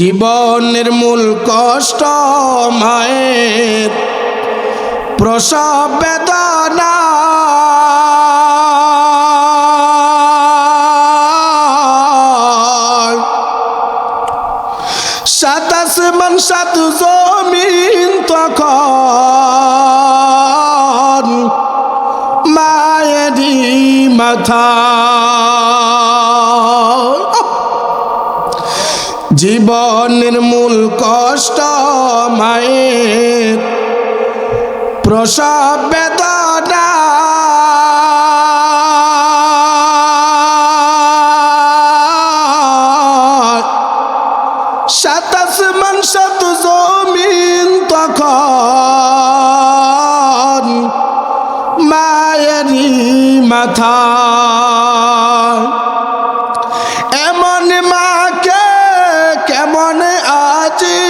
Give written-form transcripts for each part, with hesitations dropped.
জীবনের মূল কষ্ট মায়ের প্রসব বেদনা, সাত আসমান সাত জমিন তখন মায়েরই মাথা। জীবনের মূল কষ্ট মায়ের প্রসব বেদনা, সাত আসমান সাত জমিন তখন মায়েরই মাথা। এমন মাকে কেমন আজি,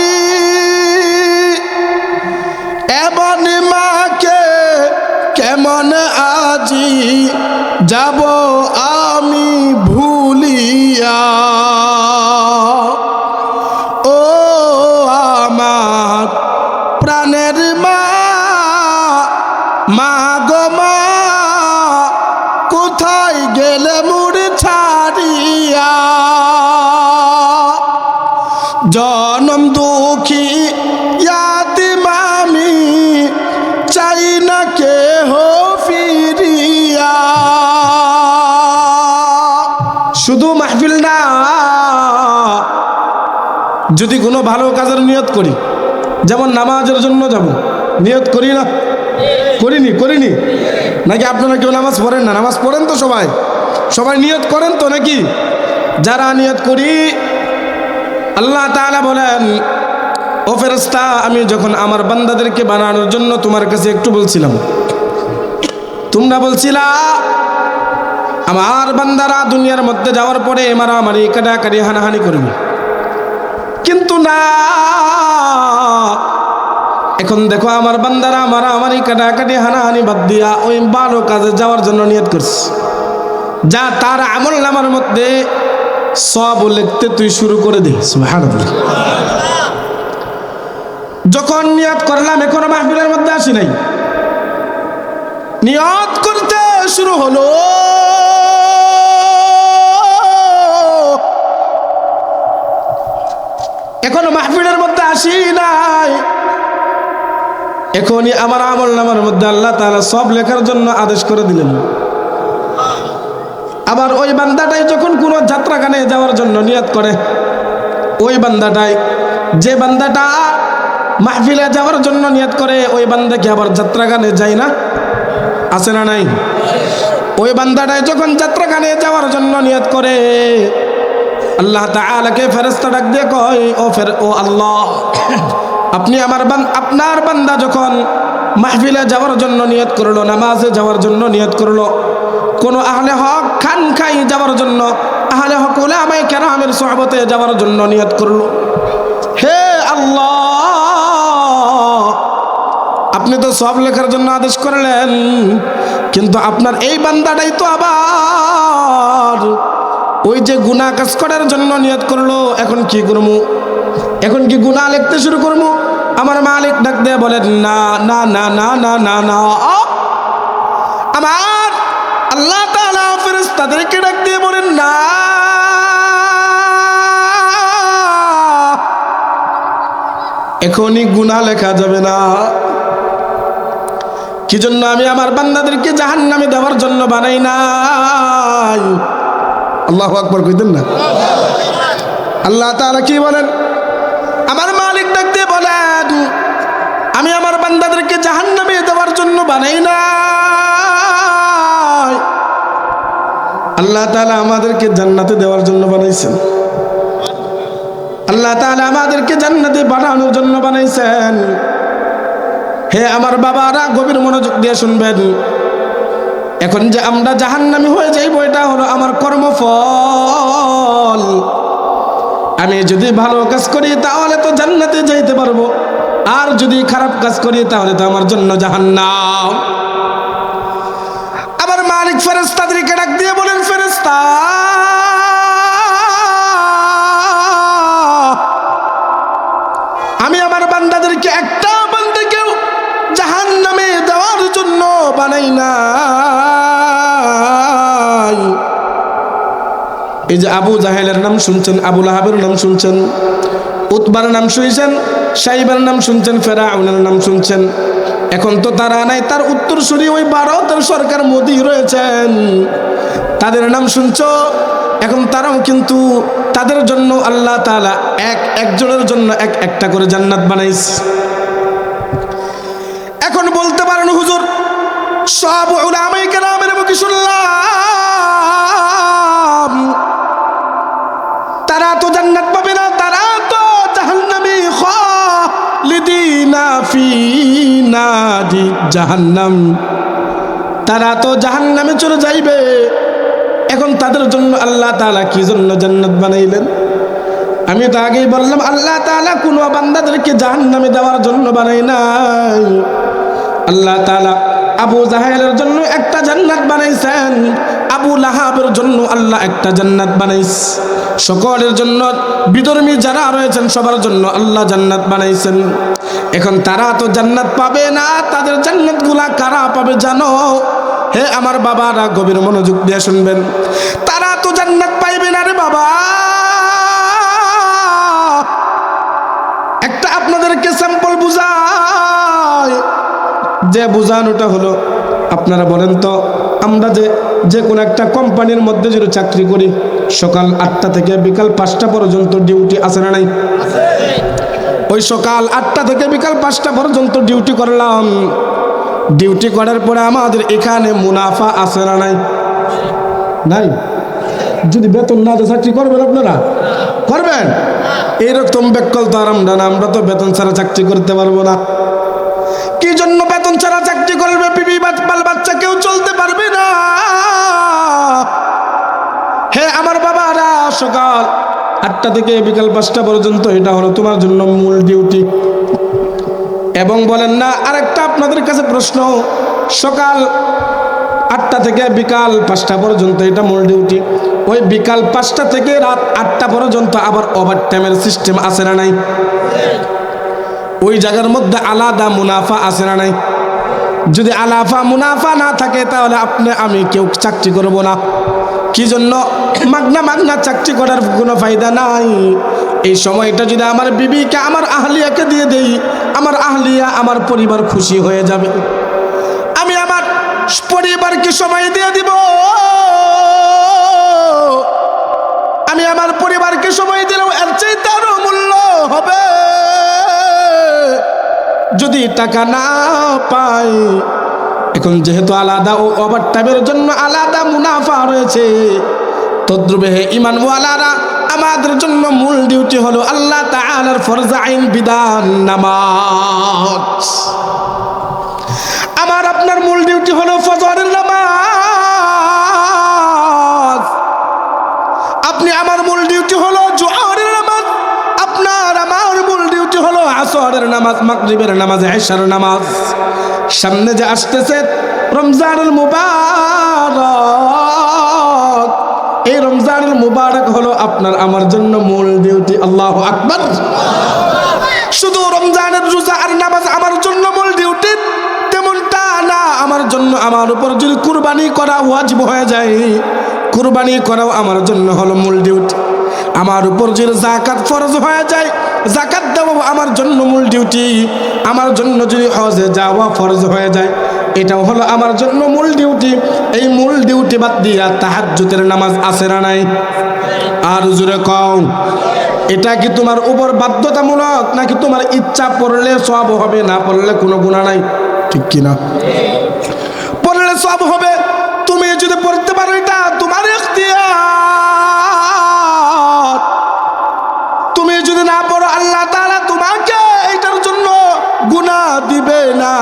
এমন মাকে কেমন আজি যাব আমি ভুলিয়া। ও আমার প্রাণের মা, মা গো মা, কোথায় গেলে মুড় ছাড়িয়া। জনম দুঃখী ইয়াতিম আমি, চাই না কেহ ফিরিয়া। শুধু মাহফিল না, যদি কোনো ভালো কাজের নিয়ত করি, যেমন নামাজের জন্য যাব, নিয়ত করি না? করিনি নাকি? আপনারা কেউ নামাজ পড়েন না? নামাজ পড়েন তো সবাই? সবাই নিয়ত করেন তো নাকি? যারা নিয়ত করি, আল্লাহ তাআলা বলেন, ও ফেরেশতা, আমি যখন আমার বান্দাদেরকে বানানোর জন্য তোমার কাছে একটু বলছিলাম, তোমরা বলছিলা আমার বান্দারা দুনিয়ার মধ্যে যাওয়ার পরে মারামারি কাটাকাটি হানাহানি করবে, কিন্তু না, এখন দেখো আমার বান্দারা মারামারি কাটাকাটি হানাহানি বাদ দিয়া ওই ভালো কাজে যাওয়ার জন্য নিয়ত করছে। যা তার আমলনামার মধ্যে সব লিখতে তুই শুরু করে দে। সুবহানাল্লাহ। যখন নিয়ত করলাম, এখনো মাহফিলের মধ্যে আসি নাই, নিয়ত করতে শুরু হলো, এখনো মাহফিলের মধ্যে আসি নাই, এখনই আমার আমলনামার মধ্যে আল্লাহ তাআলা সব লেখার জন্য আদেশ করে দিলেন। আবার ওই বান্দাটাই যখন কোনো যাত্রা গানে যাওয়ার জন্য নিয়ত করে, ওই বান্দাটাই, যে বান্দাটা মাহফিলে যাওয়ার জন্য নিয়ত করে, ওই বান্দাকে আবার যাত্রা গানে যায় না? আছে না নাই? ওই বান্দাটাই যখন যাত্রা গানে যাওয়ার জন্য নিয়ত করে, আল্লাহ তাআলাকে ফেরেশতা ডাক দিয়ে কয়, ও আল্লাহ, আপনি আপনার বান্দা যখন মাহফিলে যাওয়ার জন্য নিয়ত করলো, নামাজে যাওয়ার জন্য নিয়ত করলো, কোনো আহলে হক খানখাই যাওয়ার জন্য, আহলে হক উলামায়ে কেরামের সোহবতে যাওয়ার জন্য নিয়ত করলো, হে আল্লাহ, আপনি তো সব লেখার জন্য আদেশ করলেন, কিন্তু আপনার এই বান্দাটাই তো আবার ওই যে গুনাহ কাজ করার জন্য নিয়ত করলো, এখন কি করবো? এখন কি গুনাহ লিখতে শুরু করবো? আমার মালিক ডাক দিয়ে বলেন, না না না না না না না। আমার আল্লাহ তাআলা ফেরেশতাদেরকে ডাক দিয়ে বলেন, না, এখনই গুনাহ লেখা যাবে না। কি জন্য? আমি আমার বান্দাদেরকে জাহান্নামে দেওয়ার জন্য বানাই নাই। আল্লাহু আকবার কইতেন না? আল্লাহ তাআলা কি বলেন? আমার মালিক ডাক দিয়ে বলেন, আমি আমার বান্দাদেরকে জাহান্নামে দেওয়ার জন্য বানাই নাই, আল্লাহ তাআলা আমাদেরকে জান্নাতে দেওয়ার জন্য বানাইছেন। আল্লাহ তাআলা আমাদেরকে জান্নাতে বানানোর জন্য বানাইছেন। হে আমার বাবারা, গভীর মনোযোগ দিয়ে শুনবেন। এখন যে আমরা জাহান্নামী হয়ে যাইব, এটা হলো আমার কর্মফল। আমি যদি ভালো কাজ করি তাহলে তো জান্নাতে যাইতে পারবো, আর যদি খারাপ কাজ করি তাহলে তো আমার জন্য জাহান্নাম। আবার মালিক ফেরেশতাদেরকে ডাক দিয়ে বলেন, ফেরেশতা আমি আমার বান্দাদেরকে একটা বান্দাকেও জাহান্নামে দেওয়ার জন্য বানাই নাই। এই যে আবু জাহেলের নাম শুনছেন, আবু লাহাবের নাম শুনছেন, উতবার নাম শুনছেন, সাইবার নাম শুনছেন, ফেরাউনের নাম শুনছেন। এখন তো তারা নাই, তার উত্তরসূরি ওই ভারতের সরকার মোদি রয়েছেন, তাদের নাম শুনছো। এখন তারাও কিন্তু তাদের জন্য আল্লাহ তাআলা একজনের জন্য একটা করে জান্নাত বানাইছে। এখন বলতে পারেন হুজুর সব উলামায়ে কেরামের মুখে শুনলাম তারা তো জান্নাত পাবে না, তারা তো জাহান্নামী খালিদিনা ফি নারি জাহান্নাম, তারা তো জাহান্নামে চলে যাইবে। এখন তাদের জন্য আল্লাহ তাআলা কি জন্য জান্নাত বানাইলেন? আমি তো আগেই বললাম আল্লাহ তাআলা কোন বান্দাদেরকে জাহান্নামে দেওয়ার জন্য বানাই নাই। আল্লাহ তাআলা আবু জাহেলের জন্য একটা জান্নাত বানাইছেন, আবু লাহাবের জন্য আল্লাহ একটা জান্নাত বানাইছে, সকলের জন্য বিধর্মী যারা রয়েছেন সবার জন্য আল্লাহ জান্নাত বানাইছেন। এখন তারা তো জান্নাত পাবে না, তাদের জান্নাতগুলা কারা পাবে জানো? হে আমার বাবারা গভীর মনোযোগ দিয়ে শুনবেন, তারা তো জান্নাত পাইবে না রে বাবা। একটা আপনাদেরকে স্যাম্পল বুঝাই, যে বুঝানোটা হলো আপনারা বলেন তো, আমরা যে কোনো একটা কোম্পানির মধ্যে যদি চাকরি করি, সকাল 8টা থেকে বিকাল 5টা পর্যন্ত ডিউটি আছে না নাই? ওই সকাল 8টা থেকে বিকাল 5টা পর্যন্ত ডিউটি করলাম, ডিউটি করার পরে আমাদের এখানে মুনাফা আছে না নাই? নাই। যদি বেতন না দিয়ে চাকরি করবেন আপনারা? করবেন? এইরকম ব্যাকল তো আর আমরা না, আমরা তো বেতন ছাড়া চাকরি করতে পারবো না। কি জন্য বেতন ছাড়া চাকরি করবে? বিবি বাল বাচ্চা কেউ চলতে পারবে না। হে আমার বাবারা, সকাল 8টা থেকে বিকাল 5টা পর্যন্ত এটা হলো তোমার জন্য মূল ডিউটি। এবং বলেন না আরেকটা আপনাদের কাছে প্রশ্ন, সকাল 8টা থেকে বিকাল 5টা পর্যন্ত এটা মূল ডিউটি, ওই বিকাল 5টা থেকে রাত 8টা পর্যন্ত আবার ওভার টাইমের সিস্টেম আছে না নাই? ওই জায়গার মধ্যে আলাদা মুনাফা আছে না নাই? যদি আলাফা মুনাফা না থাকে তাহলে আপনি আমি কেউ চাকরি করব না। কি জন্য? মাগনা চাকরি করার কোনো ফায়দা নাই। এই সময়টা যদি আমার বিবিকে আমার আহলিয়াকে দিয়ে দেই, আমার আহলিয়া আমার পরিবার খুশি হয়ে যাবে, আমি আমার পরিবারকে সময় দিয়ে দিব, আমি আমার পরিবারকে সময় দিলেও এর চেয়ে তারও মূল্য হবে। যদি টাকা না পাই, এখন যেহেতু আলাদা ও ওভার টাইমের জন্য আলাদা মুনাফা রয়েছে, তদ্রুপে হে ঈমানওয়ালারা আমাদের জন্য মূল ডিউটি হলো আল্লাহ তাআলার ফরজ আইন বিধান নামাজ। আমার আপনার মূল ডিউটি হলো ফজরের নামাজ, আপনি আমার মূল ডিউটি হলো জোহরের নামাজ, আপনার আমার মূল ডিউটি হলো আসরের নামাজ, মাগরিবের নামাজ, ইশার নামাজ। সামনে যে আসতেছে রমজানুল মুবারক, এই রমজানুল মুবারক হলো আপনার আমার জন্য মূল ডিউটি। আল্লাহু আকবার। শুধু রমজানের রোজা আর নামাজ আমার জন্য মূল ডিউটি তেমনটা না, আমার জন্য আমার উপর যদি কুরবানি করা ওয়াজিব হয়ে যায়, কুরবানি করাও আমার জন্য হলো মূল ডিউটি। আমার উপর যদি যাকাত ফরজ হয়ে যায়, যাকাত দেওয়া আমার জন্য মূল ডিউটি। আমার জন্য যদি হজে যাওয়া ফরজ হয়ে যায়, এটাও হলো আমার জন্য মূল ডিউটি। এই মূল ডিউটি বাদ দিয়া তাহাজ্জুদের নামাজ আছে না নাই? আর জোরে কও, এটা কি তোমার উপর বাধ্যতামূলক নাকি তোমার ইচ্ছা পড়লে সওয়াব হবে, না পড়লে কোনো গুনাহ নাই? ঠিক কি না? পড়লে সওয়াব হবে, তুমি যদি পড়তে পারো এটা তোমার ইখতিয়ার। তুমি যদি না পড়ো আল্লাহ তাআলা তোমাকে এটার জন্য গুনাহ দিবে না।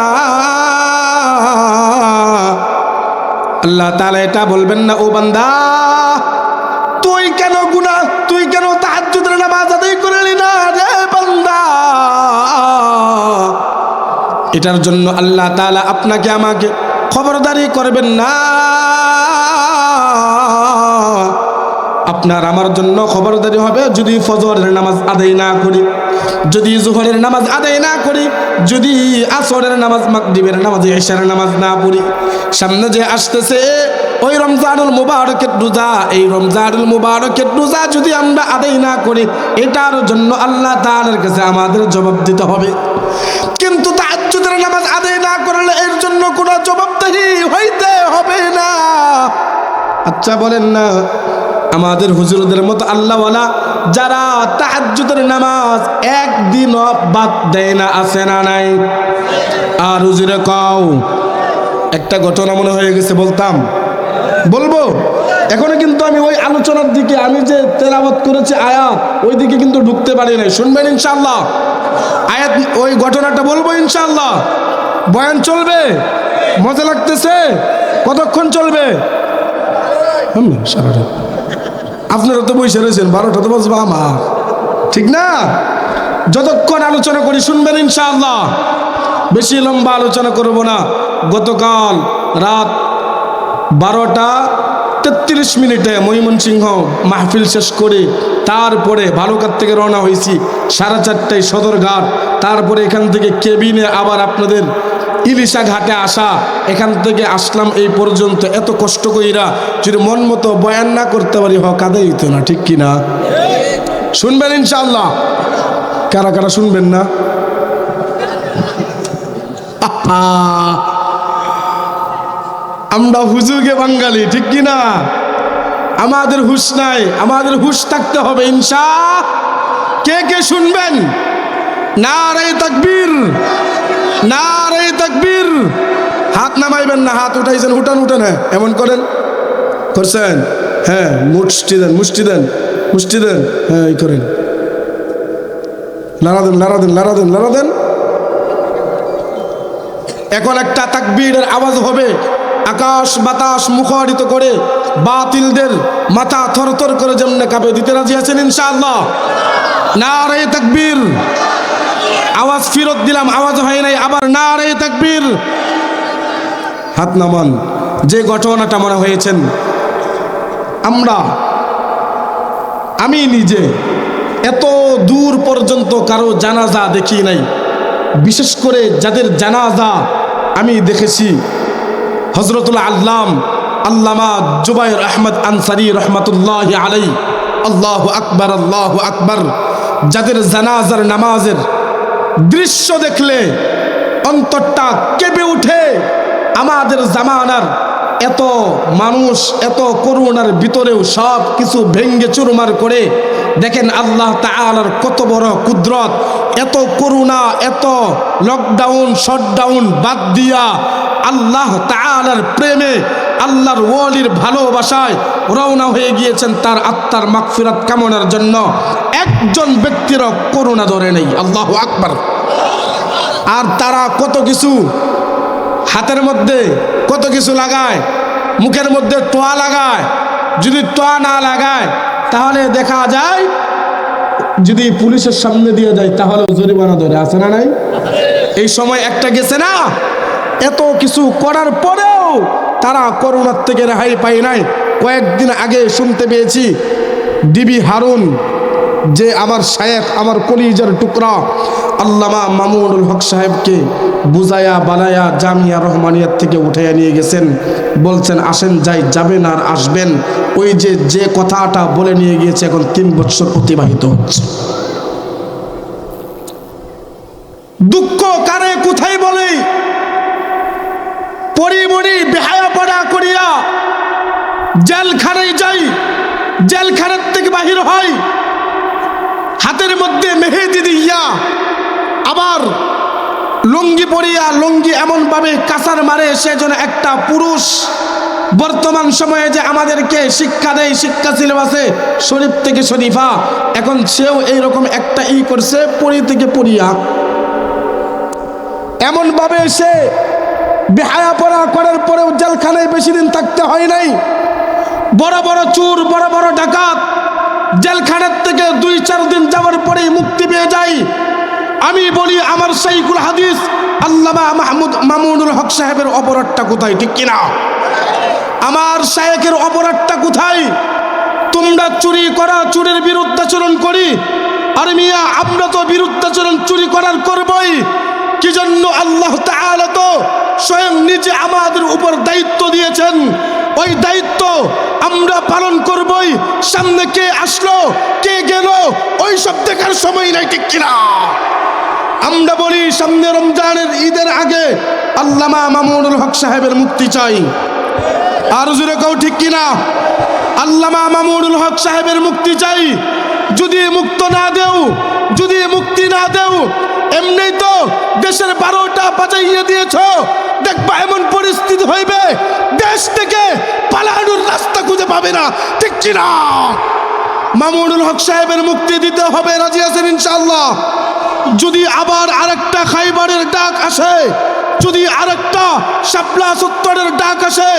আল্লাহ তাআলা এটা বলবেন না, ও বান্দা তুই কেন গুনাহ, তুই কেন তাহাজ্জুদের নামাজ আদায় করলি না রে বান্দা। এটার জন্য আল্লাহ তাআলা আপনাকে আমাকে খবরদারি করবেন না। আপনার আমার জন্য খবরদারি হবে যদি ফজরের নামাজ আদায় না করি, যদি জোহরের নামাজ আদায় না করি, যদি আসরের নামাজ, মাগরিবের নামাজ, ইশার নামাজ না পড়ি। সামনে যে আসতেছে ওই রমজানুল মুবারকের রোজা, এই রমজানুল মুবারকের রোজা যদি আমরা আদায় না করি, এটার জন্য আল্লাহ তাআলার কাছে আমাদের জবাব দিতে হবে। কিন্তু তাহাজ্জুদের নামাজ আদায় না করলে এর জন্য কোনো জবাবদিহি হইতে হবে না। আচ্ছা বলেন না, আমাদের হুজুরদের মতো আল্লাহওয়ালা যারা তাহাজ্জুদের নামাজ একদিনও বাদ দেয় না, আছে না নাই? আর হুজুরে কও একটা ঘটনা মনে হয়ে গেছে, বলতাম বলবো এখনো কিন্তু আমি ওই আলোচনার দিকে, আমি যে তেলাওয়াত করেছি আয়াত, ওই দিকে কিন্তু ঢুকতে পারি নাই। শুনবেন ইনশাআল্লাহ? আয়াত ওই ঘটনাটা বলবো ইনশাআল্লাহ। বয়ান চলবে? মজা লাগতেছে? কতক্ষণ চলবে? সারাটা আপনারা তো বসে রয়েছেন, 12টা তো বসবো আমার, ঠিক না? যতক্ষণ আলোচনা করি শুনবেন ইনশাআল্লাহ, বেশি লম্বা আলোচনা করব না। গতকাল রাত 12:33 ময়মনসিংহ মাহফিল শেষ করে তারপরে ভালুকার থেকে রওনা হয়েছি 4:30 সদরঘাট, তারপরে এখান থেকে কেবিনে আবার আপনাদের ইলিশা ঘাটে আসা, এখান থেকে আসলাম এই পর্যন্ত। এত কষ্ট কইরা যদি মন মতো বয়ান না করতে পারি কাদাই হইতো না, ঠিক কিনা? শুনবেন ইনশাআল্লাহ? কারা কারা শুনবেন না? আমরা হুজুগে বাঙালি, ঠিক কিনা? আমাদের হুশ নাই, আমাদের হুশ থাকতে হবে ইনশা। কে কে শুনবেন? নারে তাকবীর, নারে তাকবীর। হাত নামাইবেন না, হাত উঠাইছেন, উঠান উঠান, হ্যাঁ এমন করেন, করছেন, হ্যাঁ মুষ্টি দেন, মুষ্টি দেন, মুষ্টি দেন, হ্যাঁ এই করেন, লাড়া দেন, লাড়া দেন, লাড়া দেন, লাড়া দেন। এখন একটা তাকবীরের আওয়াজ হবে, আকাশ বাতাস মুখরিত করে বাতিলদের মাথা থরথর করে যেমনে কাঁপে। দিতে রাজি আছেন ইনশাআল্লাহ? নারে তাকবীর। আওয়াজ ফিরত দিলাম, আওয়াজ হয় নাই, আবার নারে তাকবীর। হাত নামান। যে ঘটনাটা মনে হয়েছেন, আমি নিজে এত দূর পর্যন্ত কারো জানাজা দেখি নাই। বিশেষ করে যাদের জানাজা আমি দেখেছি, হযরতুল আল্লামা জুবাইর আহমদ আনসারী রহমাতুল্লাহি আলাইহি, আল্লাহু আকবার, আল্লাহু আকবার। যাদের জানাজার নামাজের দৃশ্য দেখলে অন্তরটা কেঁপে উঠে। আমাদের জামানার এত মানুষ, এত করুণার ভিতরেও সব কিছু ভেঙ্গে চুরমার করে দেখেন আল্লাহ তাআলার কত বড় কুদরত। এত করুণা, এত লকডাউন শটডাউন বাদ দিয়া আল্লাহ তাআলার প্রেমে, আল্লাহর ওয়ালির ভালোবাসায় রওনা হয়ে গিয়েছেন তার আত্মার মাগফিরাত কামনার জন্য। একজন ব্যক্তিরও করুণা ধরে নেই। আল্লাহু আকবার। আর তারা কত কিছু হাতের মধ্যে কত কিছু লাগায়, মুখের মধ্যে টোয়া লাগায়। যদি টোয়া না লাগায় তাহলে দেখা যায়, যদি পুলিশের সামনে দিয়ে যায় তাহলে জরিমানা ধরে, আছে না নাই? এই সময় একটা গেছে না, এত কিছু করার পরেও তারা করোনার থেকে রেহাই পায় নাই। কয়েকদিন আগে শুনতে পেয়েছি ডিবি হারুন, যে আমার শায়েখ, আমার কলিজার টুকরা আল্লামা মামুনুল হক সাহেবকে বুঝায়া বানায়া জামিয়া রহমানিয়াত থেকে উঠাইয়া নিয়ে গেছেন। বলছেন আসেন যাই, যাবেন আর আসবেন। ওই যে কথাটা বলে নিয়ে গিয়েছে, এখন 3 বছর অতিবাহিত হচ্ছে। দুঃখ কারে কোথায় বলে, পরিমণি বেহায়া পড়া করিয়া জেলখানায় যাই, জেলখানার থেকে বাহির হয়, হাতের মধ্যে মেহেদি দিয়া, আবার লুঙ্গি পরিয়া, লুঙ্গি এমন ভাবে কাঁচার মারে সে যেন একটা পুরুষ। বর্তমান সময়ে যে আমাদেরকে শিক্ষা দেয়, শিক্ষা সিলেবাসে শরীফ থেকে শরীফা, এখন সেও এইরকম একটা করছে, পরি থেকে পড়িয়া এমন ভাবে সে বেহায়া পড়া করার পরেও জেলখানায় বেশি দিন থাকতে হয় নাই। বড় বড় চোর, বড় বড় ডাকাত জেলখানার থেকে 2-4 দিন যাওয়ার পরেই মুক্তি পেয়ে যায়। আমি বলি আমার শাইখুল হাদিস আল্লামা মামুনুল হক সাহেবের অপরাধটা কোথায়, ঠিক কিনা? আমার শায়েখের অপরাধটা কোথায়? তোমরা চুরি করা চুরির বিরুদ্ধাচরণ করি, আর মিয়া আমরা তো বিরুদ্ধাচরণ চুরি করার করবই। কি জন্য? আল্লাহ তাআলা তো স্বয়ং নিজে আমাদের উপর দায়িত্ব দিয়েছেন, ওই দায়িত্ব আমরা পালন করবই। সামনে কে আসলো কে গেল ওই সব দেখার সময় নাই, ঠিক কিনা? আমরা বলি সামনে রমজানের ঈদের আগে আল্লামা মামুনুল হক সাহেবের মুক্তি চাই। আর জোরে কও ঠিক কিনা? আল্লামা মামুনুল হক সাহেবের মুক্তি চাই। যদি মুক্ত না দেও, যদি মুক্তি না দেও, এমনি তো দেশের 12টা বাজাইয়ে দিয়েছ, দেখবা এমন পরিস্থিতি হইবে দেশ থেকে পালানোর রাস্তা খুঁজে পাবে না, ঠিক কিনা? মামুনুল হক সাহেবের মুক্তি দিতে হবে, রাজি আছেন ইনশাআল্লাহ? যদি আবার আরেকটা খাইবারের ডাক আসে, যদি আরেকটা শাপলা চত্বরের ডাক আসে,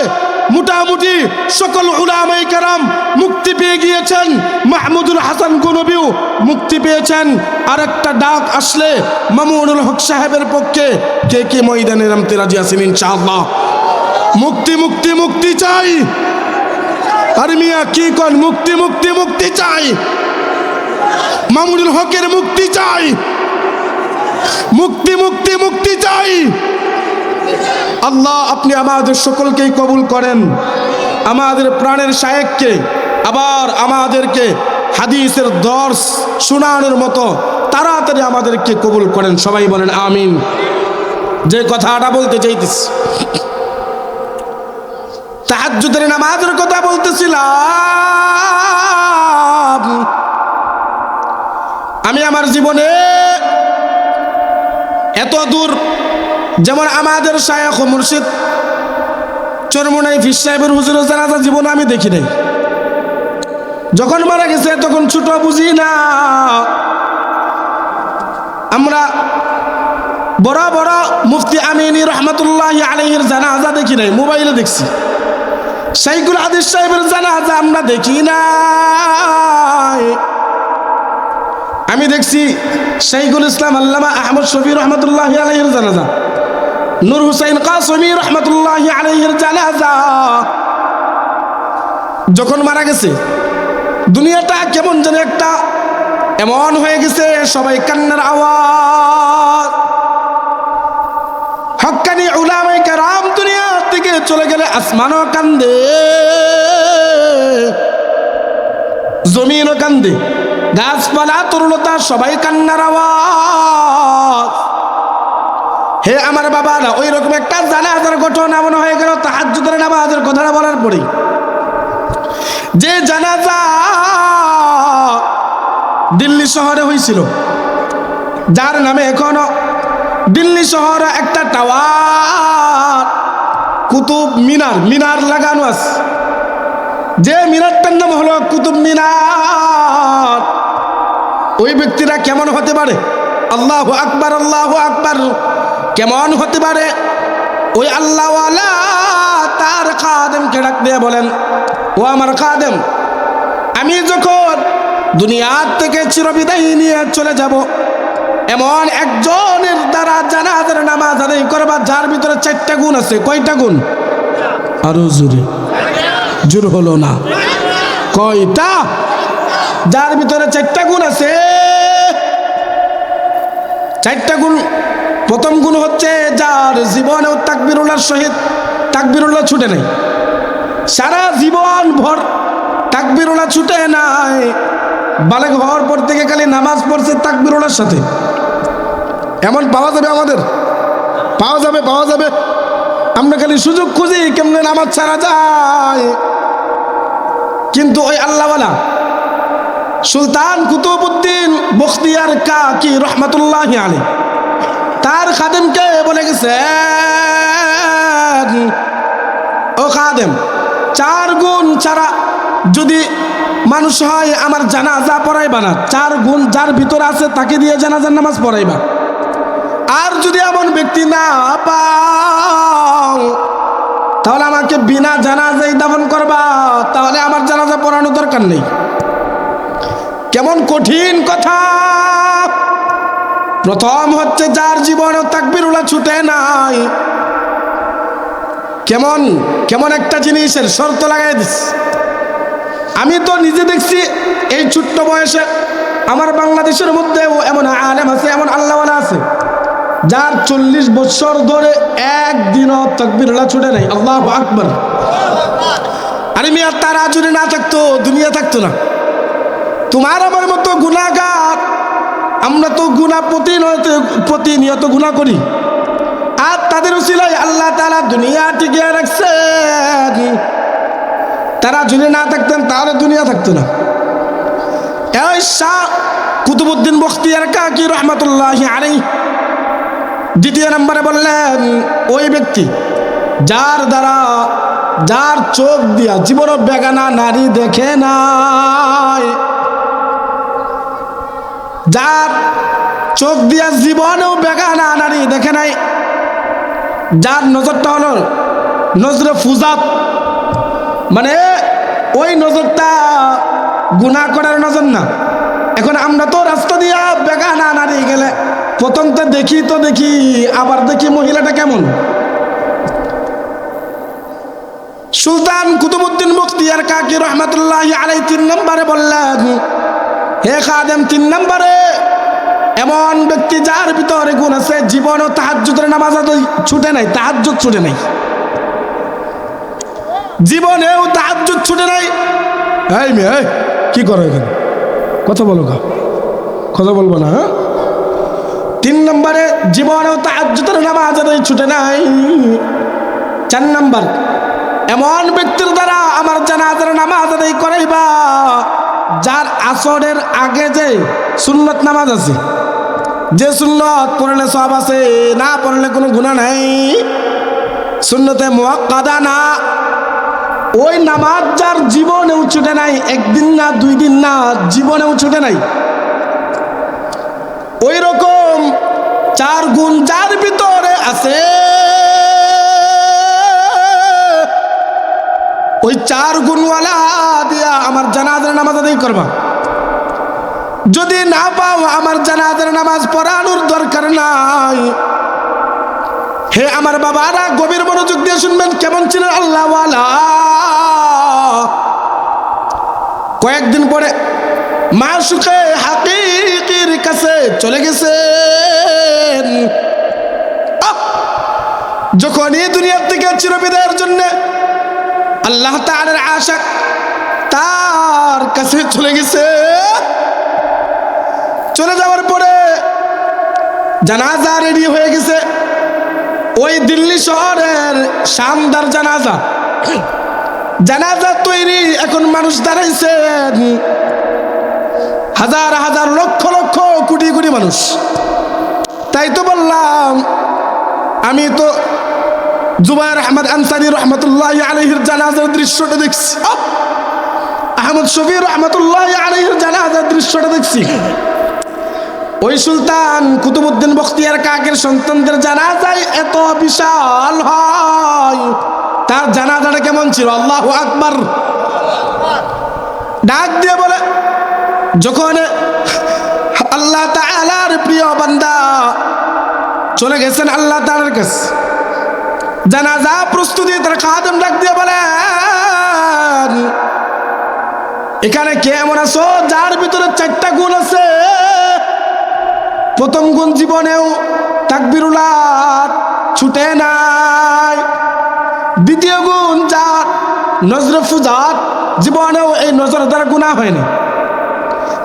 মোটামুটি সকল উলামায়ে কেরাম মুক্তি পেয়ে গিয়েছেন, মাহমুদুল হাসান গনবিও মুক্তি পেয়েছেন। আরেকটা ডাক আসলে মামুনুল হক সাহেবের পক্ষে কে কে ময়দানে নামতে রাজি আছেন ইনশাআল্লাহ? মুক্তি মুক্তি মুক্তি চাই। আর মিয়া কি কোন? মুক্তি মুক্তি মুক্তি চাই। মামুনুল হকের মুক্তি চাই, মুক্তি মুক্তি মুক্তি চাই। আল্লাহ আপনি আমাদের সকলকেই কবুল করেন, আমাদের প্রাণের শায়েখকে আবার আমাদেরকে হাদিসের দর্স শোনানোর মতো তাড়াতাড়ি আমাদেরকে কবুল করেন। সবাই বলেন আমিন। যে কথাটা বলতে চাইতেছি, তাহাজ্জুদের নামাজের কথা বলতেছিলাম। আমি আমার জীবনে এত দূর, যেমন আমাদের শায়েখ ও মুর্শিদ চরমোনাই ফির সাহেবের হুজুরের জানাজা জীবনে আমি দেখি নাই। যখন মারা গেছে তখন ছোট বুঝি না, আমরা বড় বড় মুফতি আমিনী রহমতুল্লাহি আলাইহির জানাজা দেখি নাই, মোবাইলে দেখছি। শাইখুল হাদিস সাহেবের জানাজা আমরা দেখি নাই। আমি দেখছি শাইখুল ইসলাম আল্লামা আহমদ শফি রহমতুল্লাহি আলাইহির জানাজা, নূর হুসাইন কাসমি রহমতুল্লাহি আলাইহির জানাজা। যখন মারা গেছে দুনিয়াটা কেমন যেন একটা এমন হয়ে গেছে, সবাই কান্নার আওয়াজ। হক্কানি উলামায়ে কেরাম দুনিয়া থেকে চলে গেলে আসমানও কান্দে, জমিনও কান্দে, গাছপালা তরুলতা সবাই কান্নার আওয়াজ। হে আমার বাবারা, ওই রকম একটা জানাজার ঘটনা মনে হয়ে গেল তাহাজ্জুদের নামাজের কথাটা বলার পরে। যে জানাজা দিল্লি শহরে হয়েছিল, যার নামে এখনো দিল্লি শহরে একটা টাওয়ার কুতুব মিনার মিনার লাগানো আছে, যে মিনারটার নাম হলো কুতুব মিনার। ওই ব্যক্তিরা কেমন হতে পারে? আল্লাহু আকবার, আল্লাহু আকবার। কেমন হতে পারে? ওই আল্লাহওয়ালা তার খাদেমকে ডাক দিয়ে বলেন, ও আমার খাদেম, আমি যখন দুনিয়ার থেকে চিরবিদায় নিয়ে চলে যাব, এমন একজনের দ্বারা জানাজার নামাজ আদায় করবা যার ভিতরে 4টা গুণ আছে। কয়টা গুণ? আরো জোরে, জোর হলো না। কয়টা? যার ভিতরে 4টা গুণ আছে। 4টা গুণ। প্রথম গুণ হচ্ছে যার জীবনেও তাকবীরুল্লাহর সহিত তাকবীরুল্লাহ ছুটে নাই, সারা জীবন ভর তাকবীরুল্লাহ ছুটে নাই, বালেগ হওয়ার পর থেকে খালি নামাজ পড়ছে তাকবীরুল্লাহর সাথে। এমন পাওয়া যাবে? আমাদের পাওয়া যাবে, পাওয়া যাবে। আমরা খালি সুযোগ খুঁজি কেমনে নামাজ ছাড়া যায়। কিন্তু ওই আল্লাহওয়ালা সুলতান কুতুবউদ্দিন বখতিয়ার কাকি রহমতুল্লাহি আলাইহি তার খাদেমকে বলে গেছে, ও খাদেম, 4 গুণ ছাড়া যদি মানুষ হয় আমার জানাজা পড়াইবা না। 4 গুণ যার ভিতরে আছে তাকে দিয়ে জানাজার নামাজ পড়াইবা। আর যদি এমন ব্যক্তি না পাও তাহলে আমাকে বিনা জানাজায় দাফন করবা, তাহলে আমার জানাজা পড়ানোর দরকার নেই। কেমন কঠিন কথা! প্রথম হচ্ছে যার জীবনে তাকবীরুল্লাহ ছুটে নাই। কেমন কেমন একটা জিনিসের শর্ত লাগাই দিস। আমি তো নিজে দেখছি এই ছোট্ট বয়সে আমার বাংলাদেশের মধ্যেও এমন আলেম আছে, এমন আল্লাহওয়ালা আছে যার 40 বছর ধরে একদিনও তাকবীরুল্লাহ ছুটে নাই। আল্লাহু আকবার। আরে মিয়া, তারা যদি না থাকতো দুনিয়া থাকতো না। তোমার আমার মতো গুনাহগার, আমরা তো গুনাহ প্রতিনিয়ত গুনাহ করি, আর তাদের উসিলায় আল্লাহ তাআলা দুনিয়া টিকিয়ে রাখছেন। তারা যদি না থাকতেন তাহলে দুনিয়া থাকতো না। এই শাহ কুতুবউদ্দিন বখতিয়ার কাকি রহমাতুল্লাহি আলাইহি দ্বিতীয় নম্বরে বললেন, ওই ব্যক্তি যার চোখ দিয়া জীবনও বেগানা নারী দেখে নাই, যার চোখ দিয়া জীবনেও বেগানা নারী দেখে নাই, যার নজরটা হলো নজরে ফুজাত, মানে ওই নজরটা গুনাহ করার নজর না। এখন আমরা তো রাস্তা দিয়া বেগানা নারী গেলে প্রথম তো দেখি আবার দেখি মহিলাটা কেমন। সুলতান কুতুবউদ্দিন বখতিয়ার কাকি রহমাতুল্লাহি আলাইহি 3 নম্বরে বললেন, হে খাদেম, 3 নম্বরে এমন ব্যক্তি যার ভিতরে গুণ আছে, জীবনও তাহাজ্জুদের নামাজ ছুটে নাই, তাহাজ্জুদ ছুটে নাই, জীবনেও তাহাজ্জুদ ছুটে নাই। এই মেয়ে, কি করো এখানে? কথা বলো, কথা বলবো না? 3 নম্বরে জীবনেও তাহাজ্জুদের নামাজ ছুটে নাই। 4 নম্বর, এমন ব্যক্তির দ্বারা আমার জানাজার নামাজ আদায় করাইবা যার আসরের আগে যে সুন্নত নামাজ আছে, যে সুন্নত পড়লে সওয়াব আছে, না পড়লে কোনো গুনাহ নাই, সুন্নতে মুআক্কাদা না, ওই নামাজ যার জীবনেও ছুটে নাই, একদিন না 2 দিন না, জীবনেও ছুটে নাই, ওই রকম 4 গুণ যার ভিতরে আছে, ওই 4 গুণওয়ালা দিয়া আমার জানাজার নামাজ আদায় করবা। যদি না পাও, আমার জানাজার নামাজ পড়ানোর দরকার নাই। হে আমার বাবারা, গভীর মনোযোগ দিয়ে শুনবেন, কেমন ছিলেন আল্লাহওয়ালা। কয়েকদিন পরে মাশুকে হাকিকির কাছে চলে গেছেন। যখন এই দুনিয়ার থেকে চিরবিদায়ের জন্য আল্লাহ তাআলার আশিক তার কাছে চলে গেছে। চলে যাওয়ার পরে জানাজা রেডি হয়ে গেছে। ওই দিল্লি শহরের শানদার জানাজা তৈরি। এখন মানুষ দাঁড়াইছেন, হাজার হাজার লক্ষ লক্ষ কোটি কোটি মানুষ। তাই তো বললাম, আমি তো জুবায়ের আহমদ আনসারী রহমতুল্লাহি আলাইহির জানাজার দৃশ্যটা দেখছি, আহমদ শফি রহমতুল্লাহি আলাইহির জানাজার দৃশ্যটা দেখছি। ওই সুলতান কুতুবউদ্দিন বখতিয়ার কাকের সন্তানদের জানাজায় এত বিশাল হয়, তার জানাজাটা কেমন ছিল? আল্লাহু আকবার। ডাক দিয়ে বলে, যখন আল্লাহ তাআলার প্রিয় বান্দা চলে গেছেন আল্লাহ তাআলার কাছে, জানাজা প্রস্তুতি, তার খাদেম ডাক দিয়ে বলে, এখানে কে এমন আছো যার ভিতরে 4টা গুণ আছে? প্রথম গুণ, জীবনেও তাকবীরুল্লাহ ছুটে নাই। দ্বিতীয় গুণ, যার নজরে ফুজাত, জীবনেও এই নজর দ্বারা গুনাহ হয় না।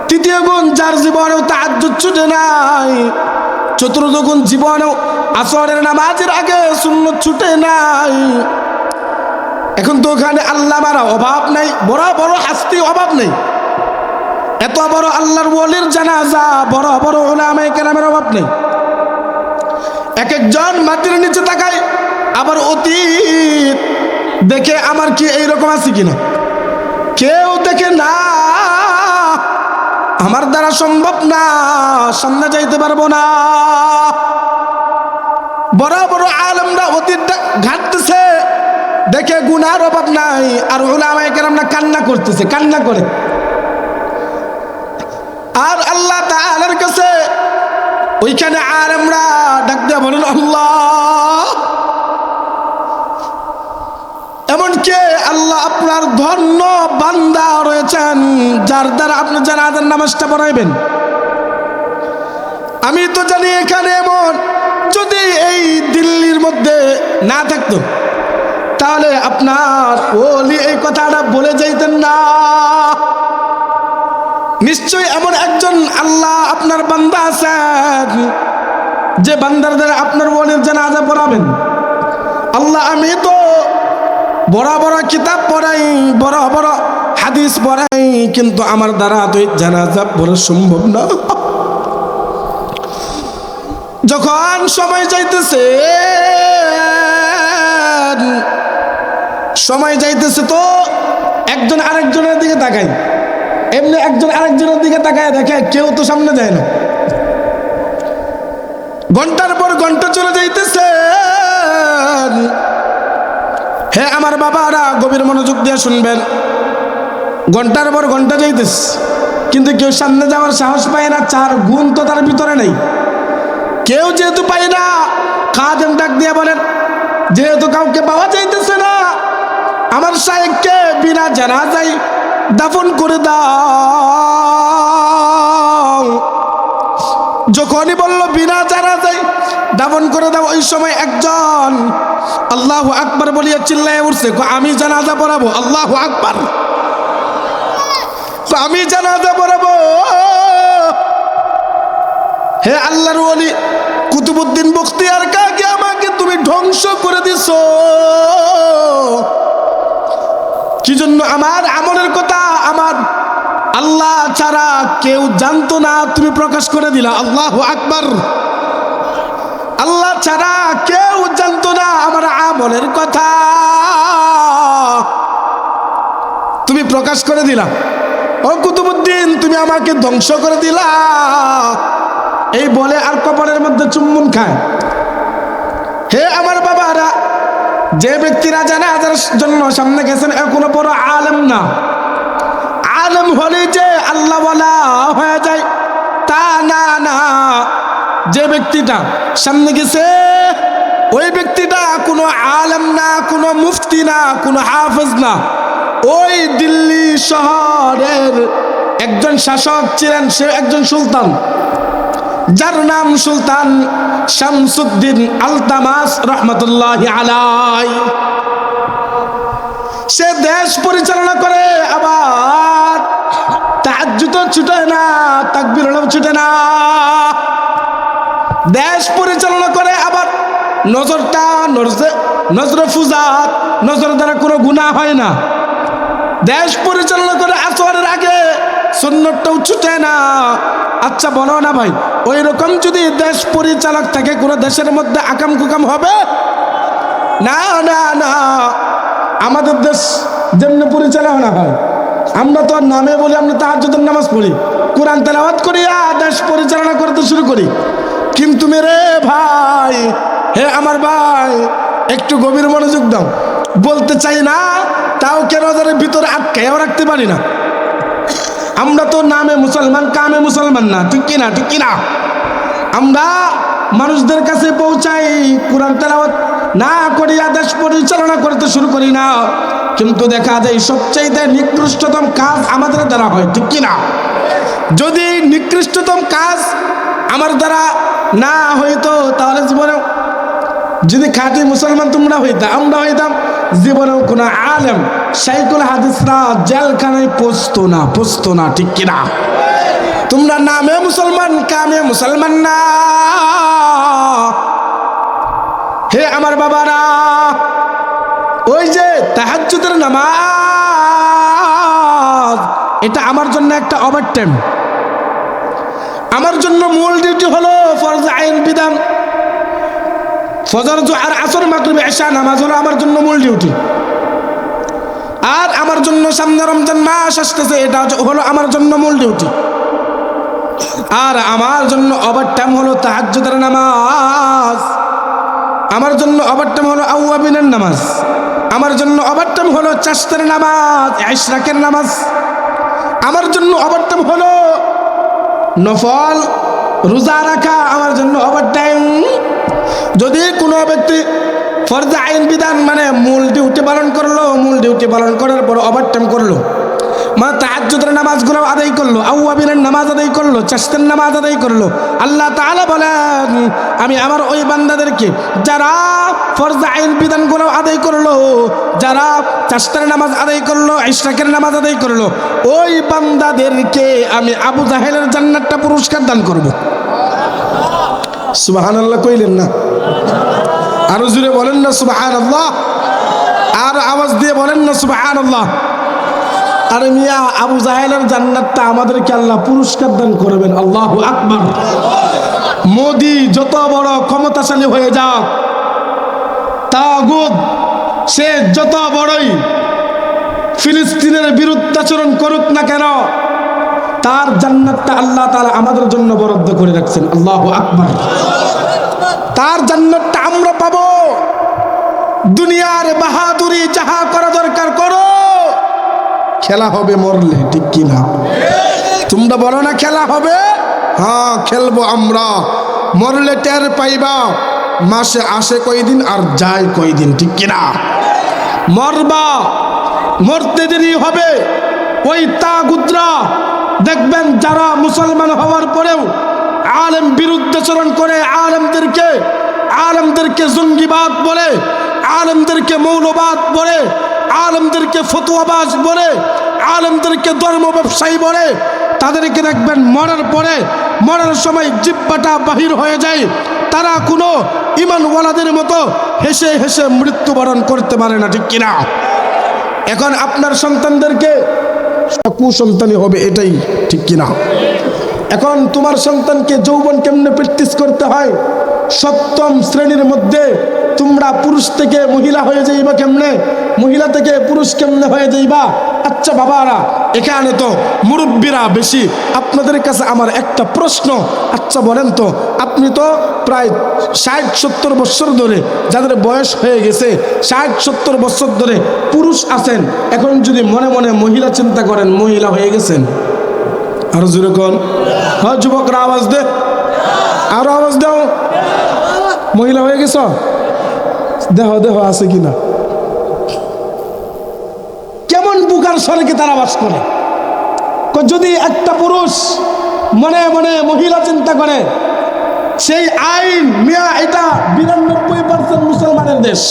তৃতীয় গুণ, যার জীবনেও তাহাজ্জুদ ছুটে নাই। চতুর্থ গুণ, জীবনেও আসরের নামাজের আগে সুন্নত ছুটে নাই। এখন তো ওখানে আল্লাহ মারা অভাব নাই, বড় বড় হাস্তি অভাব নেই। এত বড় আল্লাহর ওলির জানাজা, বড় বড় উলামায়ে কেরামের অভাব নেই। এক একজন মাটির নিচে তাকায়, আবার অতীত দেখে আমার কি এইরকম আছে কিনা। কেউ দেখে না, আমার দ্বারা সম্ভব না, সামনে যাইতে পারবো না। বড় বড় আলেমরা অতীতটা ঘাটতেছে, দেখে গুনার অভাব নাই, আর উলামায়ে কেরামরা কান্না করতেছে, কান্না করে। আর আল্লাহ তাআলার কাছে ওইখানে আলেমরা ডাক দিয়ে বলেন, আল্লাহ, এমন কে আল্লাহ আপনার ধন্য বান্দা রয়েছেন যার দ্বারা আপনি জানাজার নামাজটা পড়াইবেন। আমি তো জানি এখানে এমন যদি এই দিল্লির মধ্যে না থাকতো তাহলে আপনার ওলি এই কথাটা বলে যাইতেন না। নিশ্চয়ই এমন একজন আল্লাহ আপনার বান্দা আছেন যে বান্দার দ্বারা আপনার ওলির জানাজা পড়াবেন। আল্লাহ আমি তো বড় বড় কিতাব পড়াই, বড় বড় হাদিস পড়াই, কিন্তু আমার দ্বারা তো জানাজা পড়া সম্ভব না। যখন সময় যাইতেছে তো একজন আরেকজনের দিকে তাকাই, এমনি একজন আরেকজনের দিকে তাকায় দেখে কেউ তো সামনে যায় না। ঘন্টার পর ঘন্টা চলে যাইতেছে। হে আমার বাবারা, গভীর মনোযোগ দিয়ে শুনবেন। ঘন্টার পর ঘন্টা যাইতেছে, কিন্তু কেউ সামনে যাওয়ার সাহস পায় না। 4 গুণ তো তার ভিতরে নেই। কেউ যেহেতু পায় না, খাদেম ডাক দিয়ে বলেন, যেহেতু কাউকে পাওয়া যাইতেছে না, আমার শায়েখকে বিনা জানাজায় দাফন করে দাও। যখনই বলল বিনা জানাজায় দাফন করে দাও, ওই সময় একজন আল্লাহু আকবার বলিয়া চিল্লায় উঠছে, আমি জানাজা পড়াবো। আল্লাহু আকবার, আমি জানাজা পড়াবো। হে আল্লাহর ওলি কুতুবউদ্দিন বখতিয়ার কাকে আমাকে তুমি ধ্বংস করে দিছো। কি জন্য? আমার আমলের কথা আমার আল্লাহ ছাড়া কেউ জানতো না, তুমি প্রকাশ করে দিলা। আল্লাহু আকবার। আল্লাহ ছাড়া কেউ জানতো না আমার আমলের কথা, তুমি প্রকাশ করে দিলা। ও কুতুবউদ্দিন, তুমি আমাকে ধ্বংস করে দিলা। এই বলে আর কপালের মধ্যে চুম্বন খায়। হে আমার বাবারা, যে ব্যক্তিরা জানাজার জন্য সামনে গেছেন এখনো বড় আলেম না। আলেম হলে যে আল্লাহ ওয়ালা হয়ে যায় তা না। না, যে ব্যক্তিটা সামনে গেছে ওই ব্যক্তিটা কোনো আলেম না, কোনো মুফতি না, কোনো হাফেজ না। ওই দিল্লি শহরের একজন শাসক ছিলেন, সে একজন সুলতান, যার নাম সুলতান শামসুদ্দিন আলতামাস রহমতুল্লাহি আলাইহি। সে দেশ পরিচালনা করে, আবার তাহাজ্জুদ ছুটে না, তাকবীরও ছুটে না। দেশ পরিচালনা করে, আবার নজরটা নজরে ফুজাত, নজর দ্বারা কোনো গুনাহ হয় না। দেশ পরিচালনা করে, আসরের আগে সুন্নতটাও ছুটে না। আচ্ছা বলো না ভাই, ওই রকম যদি দেশ পরিচালক থাকে কোনো দেশের মধ্যে আকাম কুকাম হবে না? না না, আমাদের দেশ যেমনি পরিচালনা হয়, আমরা তো নামে বলি আমরা তাহাজ্জুদের নামাজ পড়ি, কোরআন তেলাওয়াত করি, আর দেশ পরিচালনা করতে শুরু করি। কিন্তু মেরে ভাই, হে আমার ভাই, একটু গভীর মনোযোগ দাও। বলতে চাই না, তাও কেন নজরের ভিতরে আটকায়ও রাখতে পারি না। আমরা তো নামে মুসলমান, কামে মুসলমান না, ঠিক কিনা? ঠিক কিনা? আমরা মানুষদের কাছে পৌঁছাই, কোরআন তেলাওয়াত না করি, আদেশ পরিচালনা করতে শুরু করি না। কিন্তু দেখা যায় সবচাইতে নিকৃষ্টতম কাজ আমাদের দ্বারা হয়, ঠিক কিনা? যদি নিকৃষ্টতম কাজ আমার দ্বারা না হইতো তাহলে জীবনে, যদি খাঁটি মুসলমান তোমরা হইতা, আমরা হইতাম, জীবনেও কোনো আলেম শাইখুল হাদিসরা জেলখানায় পৌঁছতো না, ঠিক কিনা? তোমরা নামে মুসলমান, কামে মুসলমান না। হে আমার বাবারা, ওই যে তাহাজ্জুদের নামাজ, এটা আমার জন্য একটা ওভারটাইম। আমার জন্য মূল ডিউটি হলো ফরজ আইন বিধান, ফজর, জোহর, আসর, মাগরিব, ইশা নামাজ হলো আমার জন্য মূল ডিউটি। আর আমার জন্য সামনে রমজান মাস আসতেছে, এটা হলো আমার জন্য মূল ডিউটি। আর আমার জন্য ওভারটাইম হলো তাহাজ্জুদের নামাজ, আমার জন্য ওভারটাইম হলো আউয়াবিনের নামাজ, আমার জন্য ওভারটাইম হলো চাশতের নামাজ, ইশরাকের নামাজ, আমার জন্য ওভারটাইম হলো নফল রোজা রাখা, আমার জন্য ওভারটাইম। যদি কোনো ব্যক্তি ফরজে আইন বিধান মানে মূল ডিউটি পালন করলো, মূল ডিউটি পালন করার পর ওভারটাইম করলো, মানে তাহাজ্জুদের নামাজগুলো আদায় করলো, আউয়াবিনের নামাজ আদায় করলো, চাশতের নামাজ আদায় করলো। আল্লাহ তাআলা বলেন আমি আমার ওই বান্দাদেরকে যারা ফরজ আইন বিধানগুলো আদায় করলো, যারা চাশতের নামাজ আদায় করলো, ইশরাকের নামাজ আদায় করলো, ওই বান্দাদেরকে আমি আবু জাহেলের জান্নাতটা পুরস্কার দান করব। সুবহানাল্লাহ কইলেন না? আরো জোরে বলেন না সুবহানাল্লাহ, আর আওয়াজ দিয়ে বলেন না সুবহানাল্লাহ। আরে মিয়া, আবু জাহেলের জান্নাতটা আমাদেরকে আল্লাহ পুরস্কার দান করবেন। আল্লাহু আকবার। মোদি যত বড় ক্ষমতাশালী হয়ে যাক, তাগুত সে যত বড়ই ফিলিস্তিনের বিরুদ্ধাচরণ করুক না কেন, তার জান্নাতটা আল্লাহ তাআলা আমাদের জন্য বরাদ্দ করে রাখছেন। আল্লাহু আকবার। তার জান্নাতটা আমরা পাবো। দুনিয়ার বাহাদুরি যাহা করা দরকার করো, খেলা হবে মরলে, ঠিক কিনা? তোমরা বলো না খেলা হবে? হ্যাঁ, খেলবো আমরা। মরলে টের পাইবা, মাসে আসে কয়দিন আর যায় কয়দিন, ঠিক কিনা? মরবা, মরতে দেরি হবে। ওই তাগুতরা দেখবেন যারা মুসলমান হওয়ার পরেও আলেম বিরুদ্ধাচরণ করে, আলেমদেরকে জঙ্গিবাদ বলে, আলেমদেরকে মৌলবাদ বলে, আলেমদেরকে ফতোয়াবাজ বলে, আলেমদেরকে ধর্ম ব্যবসায়ী বলে, তাদেরকে দেখবেন মরার সময় জিহ্বাটা বাহির হয়ে যায়। তারা কোনো ঈমানওয়ালাদের মতো হেসে হেসে মৃত্যুবরণ করতে পারে না, ঠিক কিনা? এখন আপনার সন্তানদেরকে কুসন্তানই হবে, এটাই ঠিক কিনা? এখন তোমার সন্তানকে যৌবন কেমনে প্র্যাকটিস করতে হয়, সপ্তম শ্রেণীর মধ্যে তোমরা পুরুষ থেকে মহিলা হয়ে যাইবা কেমনে, মহিলা থেকে পুরুষ কেমনে হয়ে যাইবা। আচ্ছা বাবারা, এখানে তো মুরব্বীরা বেশি, আপনাদের কাছে আমার একটা প্রশ্ন। আচ্ছা বলেন তো, আপনি তো প্রায় 60-70 বছর ধরে, যাদের বয়স হয়ে গেছে 60-70 বছর ধরে পুরুষ আছেন, এখন যদি মনে মনে মহিলা চিন্তা করেন, মহিলা হয়ে গেছেন? আরো জোরে কোন? হ্যাঁ যুবকরা আওয়াজ দে, আরো আওয়াজ দাও। মহিলা হয়ে গেছ? দেহ আছে কিনা? কেমন বুকার স্বর্গে তারা বাস করে। যদি একটা পুরুষ মনে মনে মহিলা চিন্তা করে, সেই আইন মিয়া, এটা 92% মুসলমানের দেশ,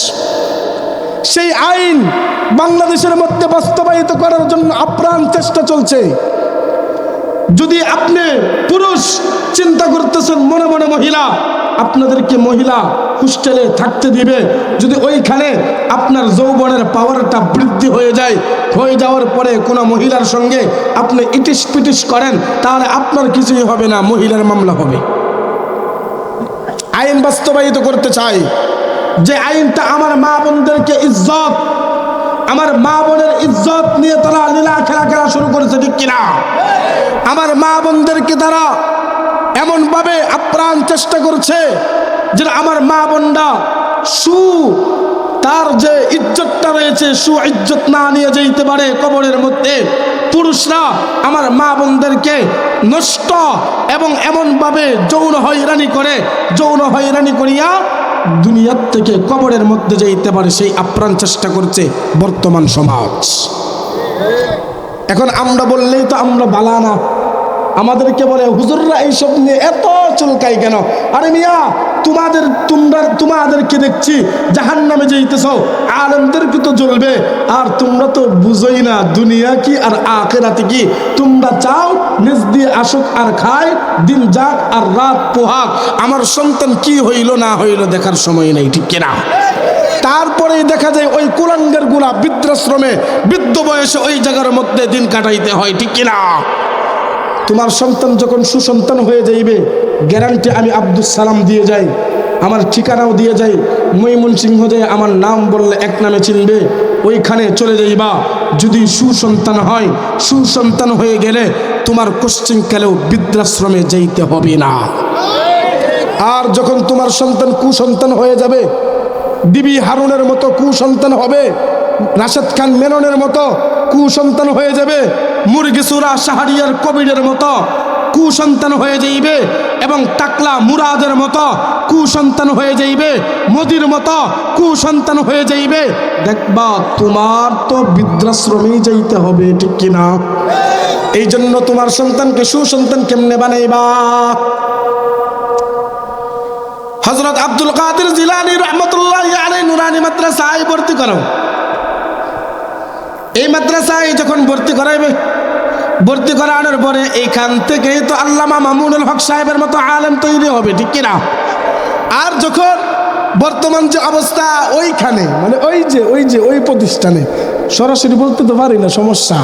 সেই আইন বাংলাদেশের মধ্যে বাস্তবায়িত করার জন্য আপ্রাণ চেষ্টা চলছে। যদি আপনি পুরুষ চিন্তা করতেছেন মনে মনে মহিলা, আপনাদেরকে মহিলা হোস্টেলে থাকতে দিবে। যদি ওইখানে আপনার যৌবনের পাওয়ারটা বৃদ্ধি হয়ে যাওয়ার পরে কোনো মহিলার সঙ্গে আপনি ইটিস পিটিস করেন, তাহলে আপনার কিছুই হবে না, মহিলার মামলা হবে। আইন বাস্তবায়িত করতে চাই, যে আইনটা আমার মা বোনদেরকে ইজ্জত, আমার মা বোনের ইজ্জত নিয়ে তারা লীলা খেলা শুরু করেছে, ঠিক কিনা? আমার মা বোনদেরকে তারা এমনভাবে আপ্রাণ চেষ্টা করছে যে আমার মা বোনরা তার যে ইজ্জতটা রয়েছে, ইজ্জত না নিয়ে যেতে পারে কবরের মধ্যে। পুরুষরা আমার মা বোনদেরকে নষ্ট এবং এমনভাবে যৌন হয়রানি করিয়া দুনিয়ার থেকে কবরের মধ্যে যেতে পারে, সেই আপ্রাণ চেষ্টা করছে বর্তমান সমাজ। এখন আমরা বললেই তো আমরা বালা না, আমাদেরকে বলে হুজুররা এইসব নিয়ে এত চুলকাই কেন? আরে মিয়া, তোমাদেরকে দেখছি জাহান্নামে যাইতেছ, আলেমদেরকে তো জ্বলবে, আর তোমরা তো বুঝোই না দুনিয়া কি আর আখিরাত কি। তোমরা চাও নিজ দিয়ে আসুক আর খায়, দিন যাক আর রাত পোহাক, আমার সন্তান কি হইল না হইল দেখার সময় নেই, ঠিক কিনা? তারপরেই দেখা যায় ওই কুলাঙ্গের গুলা বৃদ্ধাশ্রমে বৃদ্ধ বয়সে ওই জায়গার মধ্যে দিন কাটাইতে হয়, ঠিক কিনা? তোমার সন্তান যখন সুসন্তান হয়ে যাইবে, গ্যারান্টি আমি আব্দুল সালাম দিয়ে যাই, আমার ঠিকানাও দিয়ে যাই, ময়মনসিংহ যায় আমার নাম বললে এক নামে চিনবে, ওইখানে চলে যাইবা। যদি সুসন্তান হয়ে গেলে তোমার কোশ্চিনকালেও বৃদ্ধাশ্রমে যাইতে হবে না। আর যখন তোমার সন্তান কুসন্তান হয়ে যাবে, বিবি হারুনের মতো কুসন্তান হবে, রাশেদ খান মেননের মতো কুসন্তান হয়ে যাবে, মুরগি সুরা শাহরিয়ার কবিরের মতো কুসন্তান হয়ে যাইবে, এবং টাকলা মুরাদের মতো কুসন্তান হয়ে যাইবে, মোদির মতো কুসন্তান হয়ে যাইবে। দেখবা তোমার তো বৃদ্ধাশ্রমেই যাইতে হবে, ঠিক কিনা? এই জন্য তোমার সন্তানকে সুসন্তান কেমনে বানাইবা? হযরত আব্দুল কাদের জিলানী রাহমাতুল্লাহি আলাইহি নুরানি মাদ্রাসায় ভর্তি করো। এই মাদ্রাসায় যখন ভর্তি করাইবে, ভর্তি করানোর পরে এইখান থেকেই তো আল্লামা মামুনুল হক সাহেবের মতো আলেম তৈরি হবে, ঠিক কিনা? আর যখন বর্তমান যে অবস্থা ওইখানে, মানে ওই প্রতিষ্ঠানে, সরাসরি বলতে তো পারি না, সমস্যা,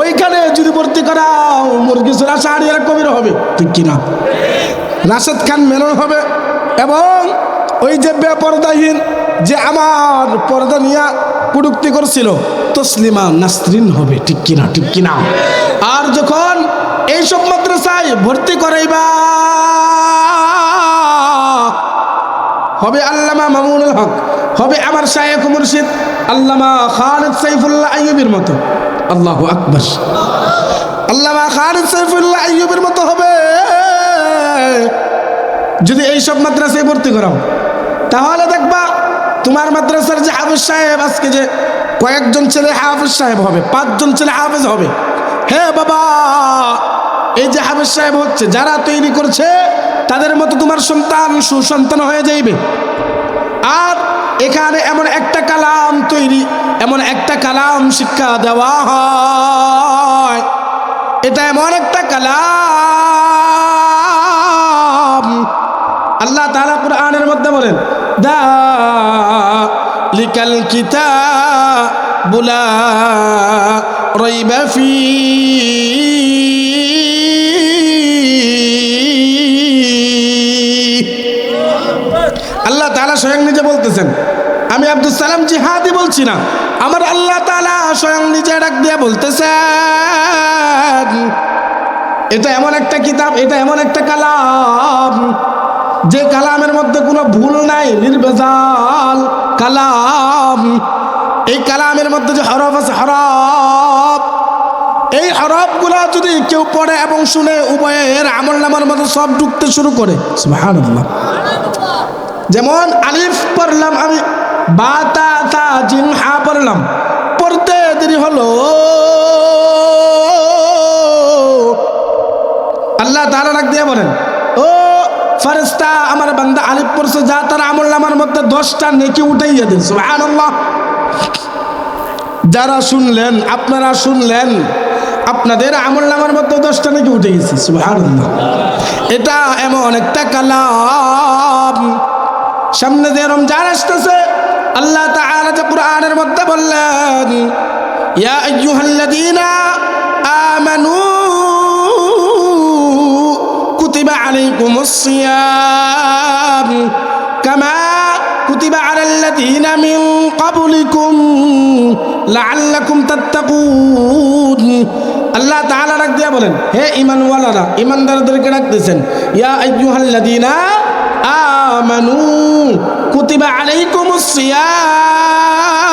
ওইখানে যদি ভর্তি করাও মুরগি চোরা শাহরিয়ার কবির হবে, ঠিক কিনা? রাশেদ খান মেনন হবে, এবং ওই যে বেপরদাহীন যে আমার পর্দা নিয়ে কুটুক্তি করছিল তসলিমা নাসরিন হবে, ঠিক কিনা? ঠিক কিনা? আর যখন এইসব মাদ্রাসায় ভর্তি করাইবা হবে আল্লামা মামুনুল হক, হবে আমার শায়েখ মুর্শিদ আল্লামা খালিদ সাইফুল্লাহ আইয়ুবীর মতো। আল্লাহু আকবার। আল্লামা খালিদ সাইফুল্লাহ আইয়ুবীর মতো হবে যদি এইসব মাদ্রাসায় ভর্তি করাও। তাহলে দেখবা তোমার মাদ্রাসার যে হাফেজ সাহেব, আজকে যে কয়েকজন ছেলে হাফেজ সাহেব হবে, 5 জন ছেলে হাফেজ হবে। হে বাবা, এই যে হাফেজ সাহেব হচ্ছে, যারা তৈরি করছে তাদের মতো তোমার সন্তান সুসন্তান হয়ে যাইবে। আর এখানে এমন একটা কালাম তৈরি, এমন একটা কালাম শিক্ষা দেওয়া হয়, এটা এমন একটা কালাম আল্লাহ তাআলা কুরআনের মধ্যে বলেন, যালিকাল কিতাবু লা রাইবা ফীহি। আল্লাহ তাআলা স্বয়ং নিজে বলতেছেন, আমি আব্দুল সালাম জিহাদি বলছি না, আমার আল্লাহ তাআলা স্বয়ং নিজে ডাক দিয়ে বলতেছেন, এটা এমন একটা কিতাব, এটা এমন একটা কালাম, যে কালামের মধ্যে কোনো ভুল নাই, নির্ভেজাল কালাম। এই কালামের মধ্যে যে হরফ আছে, হরফ, এই হরফগুলো যদি কেউ পড়ে এবং শুনে, উভয়ের আমলনামার মধ্যে সব ঢুকতে শুরু করে। সুবহানাল্লাহ। যেমন আলিফ পড়লাম আমি, বা তা তা জিম হা পড়লাম, পড়তে দেরি হলো, আল্লাহ তাআলা ডাক দিয়ে বলেন, ও ফেরেশতা, আমার বান্দা আলিফ পড়ছে, যা তার আমলনামার মধ্যে 10টা নেকি উঠাইয়া দিন। সুবহানাল্লাহ। যারা শুনলেন, আপনারা শুনলেন, আপনাদের আমলনামার মধ্যে 10টা নেকি উঠে গেছে। সুবহানাল্লাহ। এটা এমন একটা কালাম। সামনে যে রমজান আসতেছে, আল্লাহ তাআলা যে কুরআনের মধ্যে বললেন, ইয়া আইয়ুহাল্লাযীনা আমানু কুতিবা আলাইকুমুস সিয়াম কামা কুতিবা আলাল্লাযীনা মিন ক্বাবলিকুম লাআল্লাকুম তাত্তাকুন। আল্লাহ তাআলা ডাক দিয়া বলেন, হে ঈমানওয়ালারা, ঈমানদারদেরকে ডাক দিয়েছেন, ইয়া আইয়ুহাল্লাযীনা আমানু কুতিবা আলাইকুমুস সিয়াম।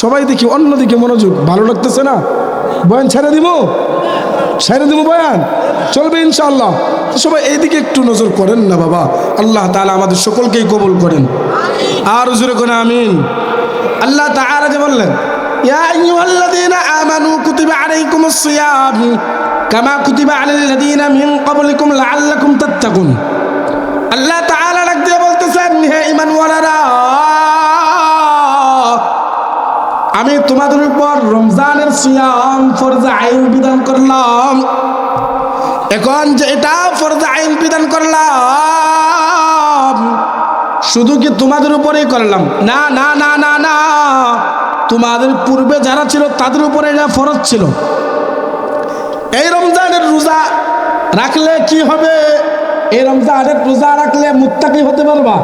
সবাই দেখি অন্যদিকে মনোযোগ, ভালো লাগতেছে না? বয়ান ছেড়ে দিব, বয়ান চলবে ইনশাআল্লাহ। সবাই এইদিকে একটু নজর করেন না বাবা। আল্লাহ তাআলা আমাদের সকলকেই কবুল করেন, আর জোরে করে আমিন। আল্লাহ তাআলা যে বললেন, ইয়া আইয়ুহাল্লাযীনা আমানু কুতিবা আলাইকুমুস সিয়াম কামা কুতিবা আলাল্লাযীনা মিন ক্বাবলিকুম লাআল্লাকুম তাত্তাকুন। আল্লাহ তাআলা ডাক দিয়ে বলতেছেন, হে ঈমানওয়ালারা, আমি তোমাদের উপর রমজানের সিয়াম ফরজে আইন বিধান করলাম। এখন যে এটা ফরজে আইন বিধান করলাম, শুধু কি তোমাদের উপরেই করলাম? না না না না না, তোমাদের পূর্বে যারা ছিল তাদের উপরে এটা ফরজ ছিল। এই রমজানের রোজা রাখলে কি হবে? এই রমজানের রোজা রাখলে মুত্তাকি হতে পারবা।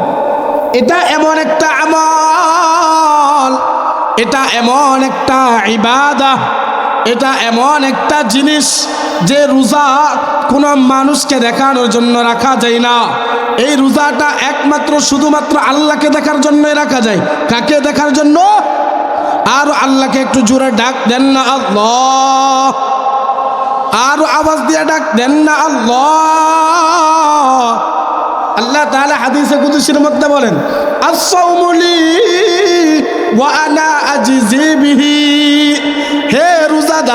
এটা এমন একটা আমল, এটা এমন একটা ইবাদত, এটা এমন একটা জিনিস যে রোজা কোনো মানুষকে দেখানোর জন্য রাখা যায় না। এই রোজাটা একমাত্র শুধুমাত্র আল্লাহকে দেখার জন্যই রাখা যায়। কাকে দেখার জন্য? আর আল্লাহকে একটু জোরে ডাক দেন না, আল্লাহ। আর আওয়াজ দিয়ে ডাক দেন না আল্লাহ। আল্লাহ তাআলা হাদিসে কুদসির মধ্যে বলেন, আস-সাওমু লি ওয়া আনা আজজি বিহি। হে রোজাদার,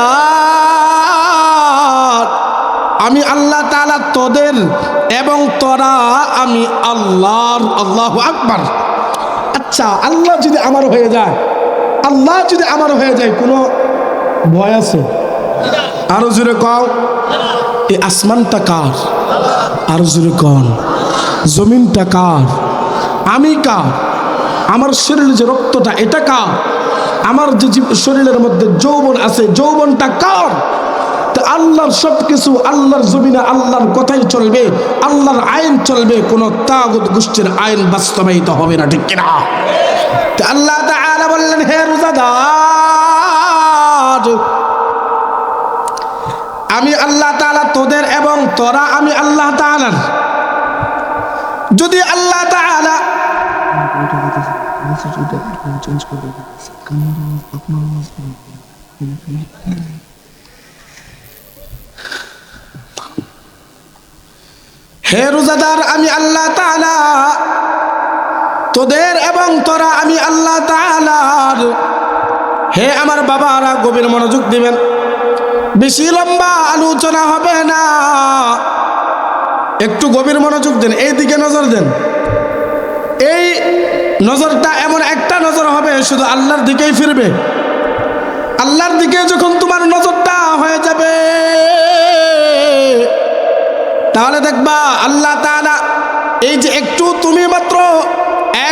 আমি আল্লাহ তাআলা তোদের এবং তোরা আমি আল্লাহর। আল্লাহু আকবার। আচ্ছা, আল্লাহ যদি আমার হয়ে যায়, আল্লাহ যদি আমার হয়ে যায়, কোনো ভয় আছে? আরো জোরে কও। এই আসমানটা কার? আরো জোরে কন। জমিনটা কার? আমি কার? আমার শরীরে যে রক্তটা এটা কার? আমার যে শরীরের মধ্যে যৌবন আছে যৌবনটা কার? তো আল্লাহর সবকিছু, আল্লাহর জমিনে আল্লাহর কথাই চলবে, আল্লাহর আইন চলবে, কোন তাগুত গোষ্ঠীর আইন বাস্তবায়িত হবে না, ঠিক কিনা? তো আল্লাহ তাআলা বললেন, হে রোজাদার, আমি আল্লাহ তাআলা তোদের এবং তোরা আমি আল্লাহ তাআলার। যদি আল্লাহ তাআলা হে রোজাদার, আমি আল্লাহ তাআলা তোদের এবং তোরা আমি আল্লাহ তাআলার। হে আমার বাবারা, গভীর মনোযোগ দিবেন, বেশি লম্বা আলোচনা হবে না, একটু গভীর মনোযোগ দেন, এই দিকে নজর দেন। এই নজরটা এমন একটা নজর হবে শুধু আল্লাহর দিকেই ফিরবে। আল্লাহর দিকে যখন তোমার নজরটা হয়ে যাবে, তাহলে দেখবা আল্লাহ তাআলা এই যে একটু তুমি মাত্র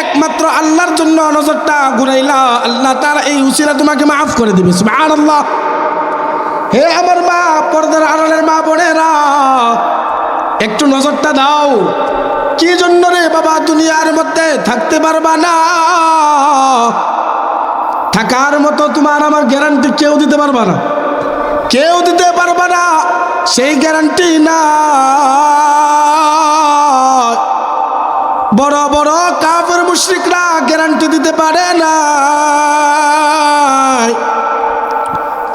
একমাত্র আল্লাহর জন্য নজরটা ঘুরাইলা, আল্লাহ তাআলা এই উসিলা তোমাকে মাফ করে দিবে। সুবহানাল্লাহ। হে আমার মা, পর্দার আড়ালের মা বোনেরা, একটু নজরটা দাও। কি জন্য রে বাবা দুনিয়ার মধ্যে থাকতে পারবা না? থাকার মতো তোমার আমার গ্যারান্টি কেউ দিতে পারবা না, কেউ দিতে পারবা না, সেই গ্যারান্টি না। বড় বড় কাফের মুশরিকরা গ্যারান্টি দিতে পারে না,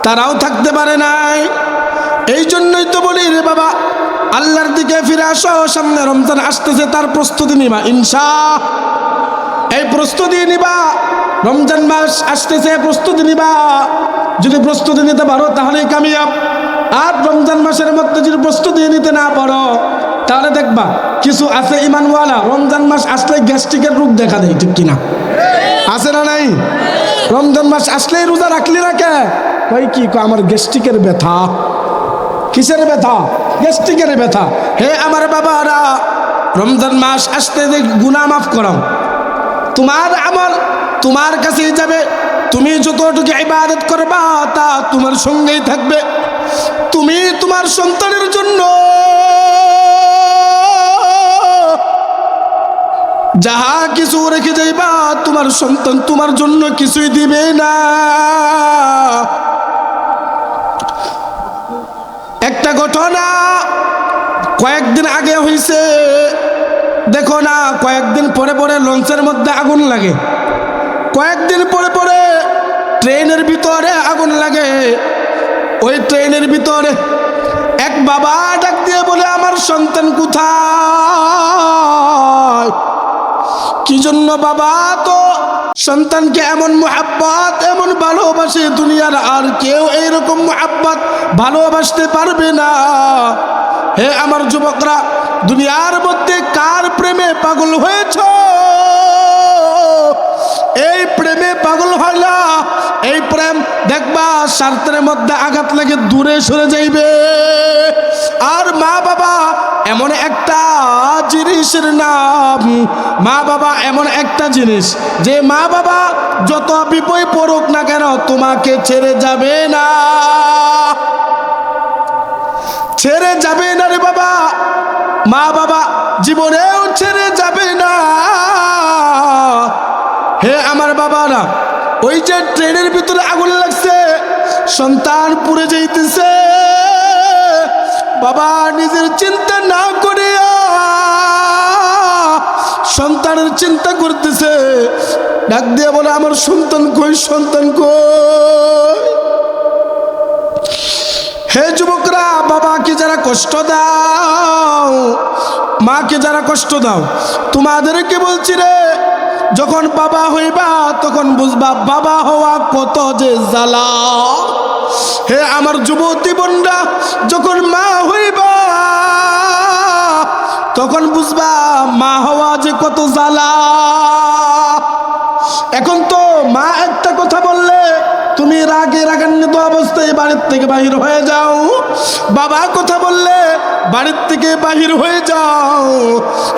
তারাও থাকতে পারে নাই। এই জন্যই তো বলি রে বাবা, আল্লাহর দিকে ফিরে আসো। সামনে রমজান আসতেছে, তার প্রস্তুতি নিবা ইনশাআল্লাহ। এই প্রস্তুতি নিবা, রমজান মাস আসতেছে, প্রস্তুতি নিবা। যদি প্রস্তুতি নিতে পারো তাহলেই কামিয়াব। আর রমজান মাসের মধ্যে যদি প্রস্তুতি নিতে না পারো, তাহলে দেখবা কিছু আছে ইমানওয়ালা, রমজান মাস আসলে গ্যাস্ট্রিকের রোগ দেখা দেয়, ঠিক কিনা? আছে না নাই? রমজান মাস আসলেই রোজা রাখলি না কে? কই কি আমার গ্যাস্ট্রিকের ব্যথা। কিসের ব্যথা? গ্যাস্ট্রিকের ব্যথা। হে আমার বাবারা, রমজান মাস আসতে গুনাহ মাফ করাও, তোমার আমল তোমার কাছেই যাবে। তুমি যতটুকু ইবাদত করবা তা তোমার সঙ্গেই থাকবে। তুমি তোমার সন্তানের জন্য যাহা কিছু রেখে যাইবা, তোমার সন্তান তোমার জন্য কিছুই দিবে না। একটা ঘটনা কয়েকদিন আগে হয়েছে, দেখো না, কয়েকদিন পরে পরে লঞ্চের মধ্যে আগুন লাগে, কয়েকদিন পরে পরে ট্রেনের ভিতরে আগুন লাগে। ওই ট্রেনের ভিতরে এক বাবা ডাক দিয়ে বলে, আমার সন্তান কোথায়? কি জন্য বাবা তো সন্তানকে এমন মুহাব্বত, এমন ভালোবাসে, দুনিয়ার আর কেউ এইরকম মুহাব্বত ভালোবাসতে পারবে না। হে আমার যুবকরা, দুনিয়ার মধ্যে কার প্রেমে পাগল হয়েছ? এই প্রেমে পাগল হইলা, এই প্রেম দেখবা স্বার্থের মধ্যে আঘাত লাগে দূরে সরে যাইবে। আর মা বাবা এমন একটা জিনিসের নাম, মা বাবা এমন একটা জিনিস যে মা বাবা যত বিপদ পড়ুক না কেন তোমাকে ছেড়ে যাবে না, ছেড়ে যাবে না রে বাবা। মা বাবা জীবনেও ছেড়ে যাবে না। হে আমার বাবারা, ওই যে ট্রেনের ভিতরে আগুন লাগছে, সন্তান পুড়ে যাইতেছে, বাবা নিজের চিন্তা না করিয়া সন্তানের চিন্তা করতেছে, ডাক দিয়ে বলে, আমার সন্তান কই, সন্তান কই? হে যুবকরা, বাবাকে যারা কষ্ট দাও, মাকে যারা কষ্ট দাও, তোমাদেরকে বলছি রে, যখন বাবা হইবা তখন বুঝবা বাবা হওয়া কত যে জ্বালা। হে আমার যুবতী বোনরা, যখন মা হইবা তখন বুঝবা মা হওয়া যে কত জ্বালা। এখন তো মা একটা কথা বললে তুমি রাগান্বিত অবস্থায় বাড়ির থেকে বাহির হয়ে যাও, বাবা কথা বললে বাড়ির থেকে বাহির হয়ে যাও।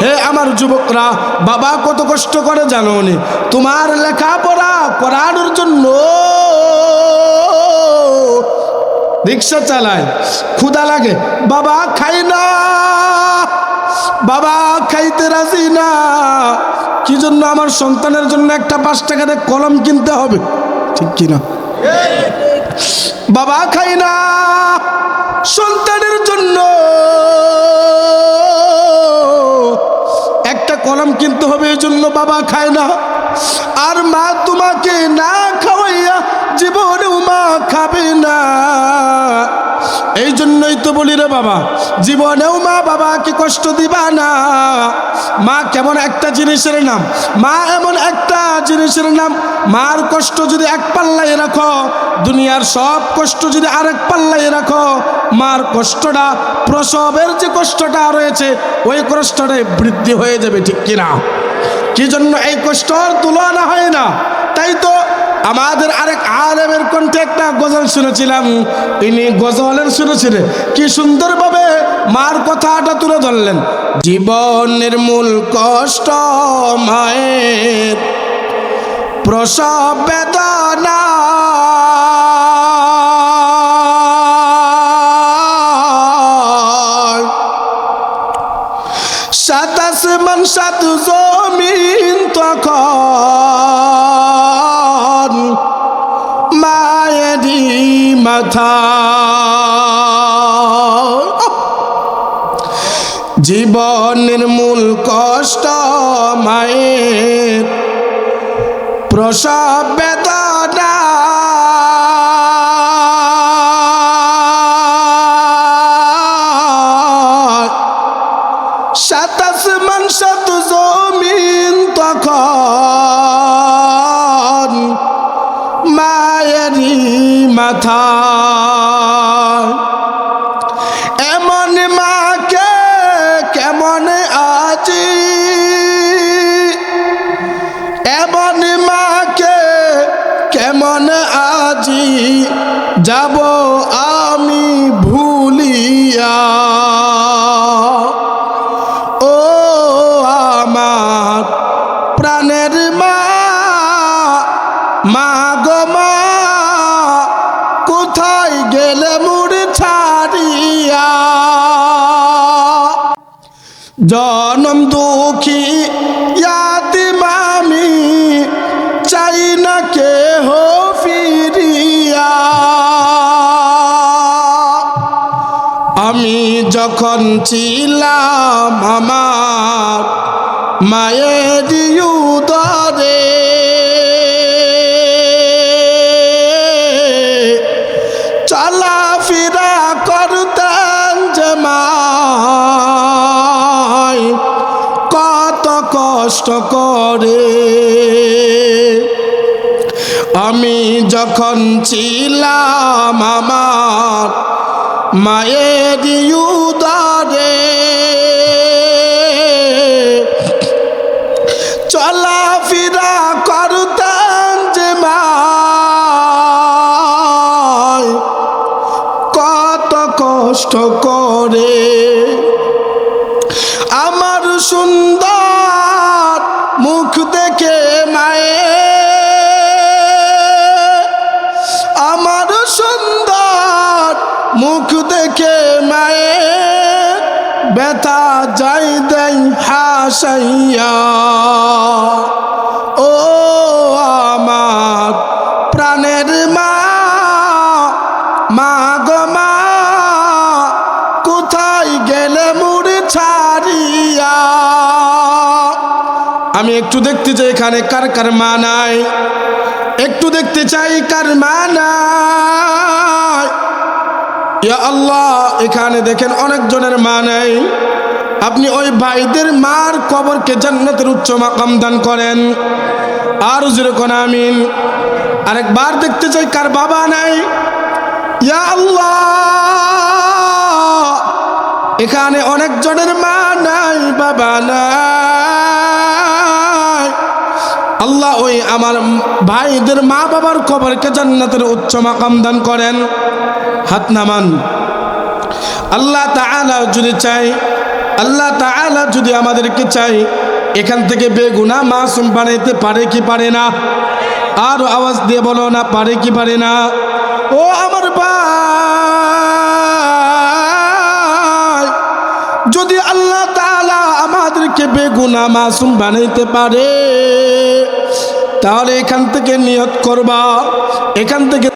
হে আমার যুবকরা, বাবা কত কষ্ট করে জানো নি? তোমার লেখাপড়া করানোর জন্য রিক্সা চালায়, ক্ষুধা লাগে, বাবা খাই না, বাবা খাইতে রাজি না। কি জন্য? আমার সন্তানের জন্য একটা 5 টাকা দিয়ে কলম কিনতে হবে, ঠিক কিনা? বাবা খাই না, সন্তানের জন্য একটা কলম কিনতে হবে, এই জন্য বাবা খায় না। আর মা তোমাকে না খাওয়াইয়া জীবনেও মা খাবে না। এই জন্যই তো বলি রে বাবা, জীবনেও মা বাবাকে কষ্ট দিবা না। মা কেমন একটা জিনিসের নাম, মা এমন একটা জিনিসের নাম, মার কষ্ট যদি এক পাল্লায় রাখো, দুনিয়ার সব কষ্ট যদি আরেক পাল্লায় রাখো, মার কষ্টটা, প্রসবের যে কষ্টটা রয়েছে ওই কষ্টটাই বৃদ্ধি হয়ে যাবে, ঠিক কিনা? কি জন্য এই কষ্টর তুলনা হয় না। তাই তো আমাদের আরেক আলেমের কণ্ঠে একটা গজল শুনেছিলাম, ইনি গজলের শুনেছিলেন, কি সুন্দরভাবে মার কথাটা তুলে ধরলেন। জীবনের মূল কষ্ট মায়ের প্রসব বেদনা, সাত আসমান সাত জমিন তখন মায়েরই মাথা। জীবনের মূল কষ্ট মায়ের প্রসব বেদনা, সাত আসমান সাত জমিন তখন মায়েরই মাথা। এমন মাকে কেমন আজি, এমন মাকে কেমন আজি যাব আমি ভুলিয়া। ও আমার প্রাণের মা, মা গো মা, কোথায় গেলে মুড় ছাড়িয়া। জনম দুঃখী ইয়াতিম আমি, চাই না কেহ ফিরিয়া। আমি যখন ছিলাম আমার মায়ের উদরে, চলাফেরা করতাম যে মায় কত কষ্ট করে। আমি যখন ছিলাম আমার মায়ের উদরে, চলাফেরা করতাম যে মায় কত কষ্ট করে। আমার সুন্দর মুখ দেখে মায়ে, আমার সুন্দর মুখ দেখে মায়ে ব্যথা যাই দেয় হাসাইয়া। ও আমার প্রাণের মা, মা গো মা, কোথায় গেলে মুড় ছাড়িয়া। আমি একটু দেখতে চাই এখানে কার কার মা নাই, একটু দেখতে চাই কার মা নাই। ইয়া আল্লাহ, এখানে দেখেন অনেকজনের মা নেই, আপনি ওই ভাইদের মার কবরকে জান্নাতের উচ্চ মাকাম দান করেন। আর যেরকম আমিন। আরেকবার দেখতে চাই কার বাবা নাই। ইয়া আল্লাহ, এখানে অনেকজনের মা নাই, বাবা নাই। আল্লাহ, ওই আমার ভাইদের মা বাবার কবরকে জান্নাতের উচ্চ মাকাম দান করেন। হাত নামান। আল্লাহ তাআলা যদি চাই, আল্লাহ তাআলা যদি আমাদেরকে চাই, এখান থেকে বেগুনাহ মাসুম বানাইতে পারে কি পারে না? আর আওয়াজ দিয়ে বলো না, পারে কি পারে না? ও আমার ভাই, যদি আল্লাহ তাআলা আমাদেরকে বেগুনাহ মাসুম বানাইতে পারে, তাহলে এখান থেকে নিয়ত করবা, এখান থেকে